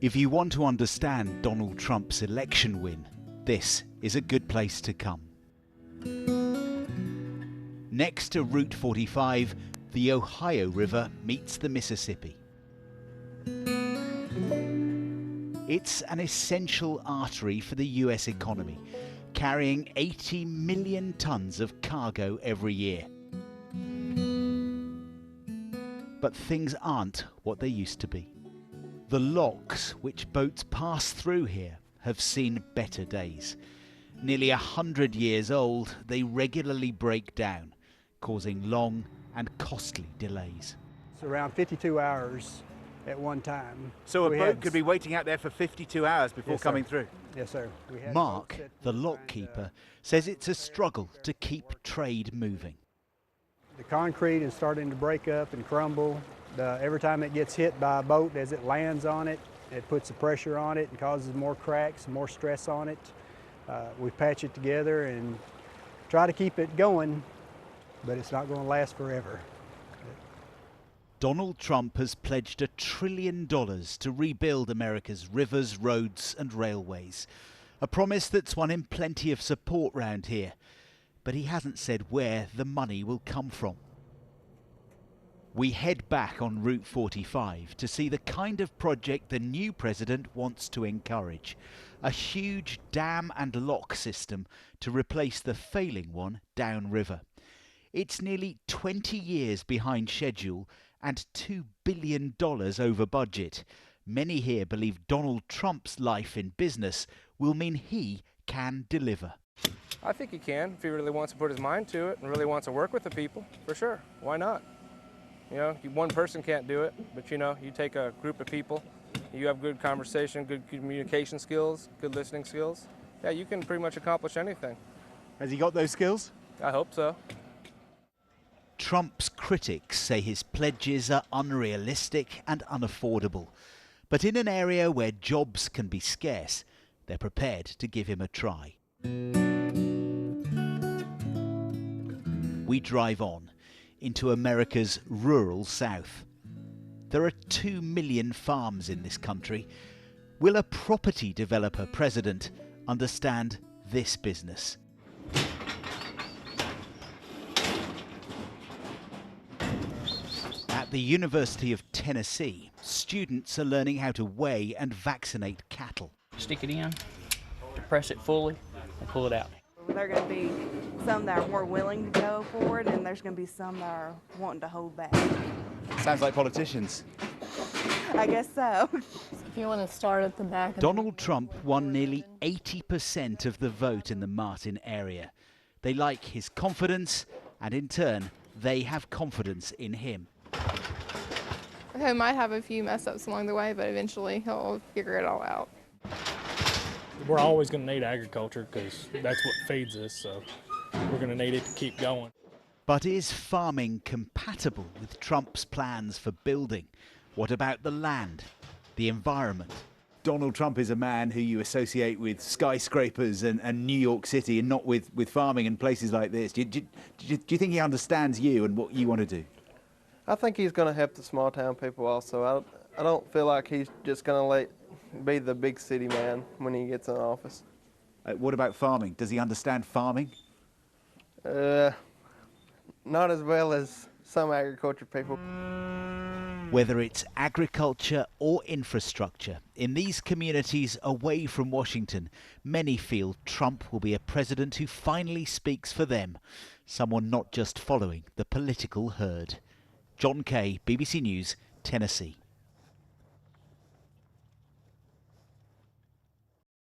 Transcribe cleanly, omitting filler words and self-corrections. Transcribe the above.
If you want to understand Donald Trump's election win, this is a good place to come. Next to Route 45, the Ohio River meets the Mississippi. It's an essential artery for the US economy, carrying 80 million tons of cargo every year. But things aren't what they used to be. The locks which boats pass through here have seen better days. Nearly 100 years old, they regularly break down, causing long and costly delays. It's around 52 hours at one time. So a boat could be waiting out there for 52 hours before coming through? Yes, sir. Mark, the lock keeper, says it's a struggle to keep trade moving. The concrete is starting to break up and crumble. Every time it gets hit by a boat, as it lands on it, it puts the pressure on it and causes more cracks and more stress on it. We patch it together and try to keep it going, but it's not going to last forever. Donald Trump has pledged $1 trillion to rebuild America's rivers, roads and railways. A promise that's won him plenty of support round here. But he hasn't said where the money will come from. We head back on Route 45 to see the kind of project the new president wants to encourage. A huge dam and lock system to replace the failing one downriver. It's nearly 20 years behind schedule and $2 billion over budget. Many here believe Donald Trump's life in business will mean he can deliver. I think he can, if he really wants to put his mind to it and really wants to work with the people, for sure. Why not? You know, one person can't do it, but you know, you take a group of people, you have good conversation, good communication skills, good listening skills, yeah, you can pretty much accomplish anything. Has he got those skills? I hope so. Trump's critics say his pledges are unrealistic and unaffordable. But in an area where jobs can be scarce, they're prepared to give him a try. We drive on into America's rural south. There are 2 million farms in this country. Will a property developer president understand this business? At the University of Tennessee, students are learning how to weigh and vaccinate cattle. Stick it in, depress it fully, and pull it out. There are going to be some that are more willing to go forward, and there's going to be some that are wanting to hold back. Sounds like politicians. I guess so. If you want to start at the back. Donald Trump won nearly 80% of the vote in the Martin area. They like his confidence, and in turn, they have confidence in him. He might have a few mess-ups along the way, but eventually he'll figure it all out. We're always going to need agriculture because that's what feeds us, so we're going to need it to keep going. But is farming compatible with Trump's plans for building? What about the land, the environment? Donald Trump is a man who you associate with skyscrapers and New York City and not with farming and places like this. Do you think he understands you and what you want to do? I think he's going to help the small town people also. I don't feel like he's just going to be the big city man when he gets in office. What about farming? Does he understand farming? Not as well as some agriculture people. Whether it's agriculture or infrastructure, in these communities away from Washington, many feel Trump will be a president who finally speaks for them, someone not just following the political herd. Jon Kay, BBC News, Tennessee.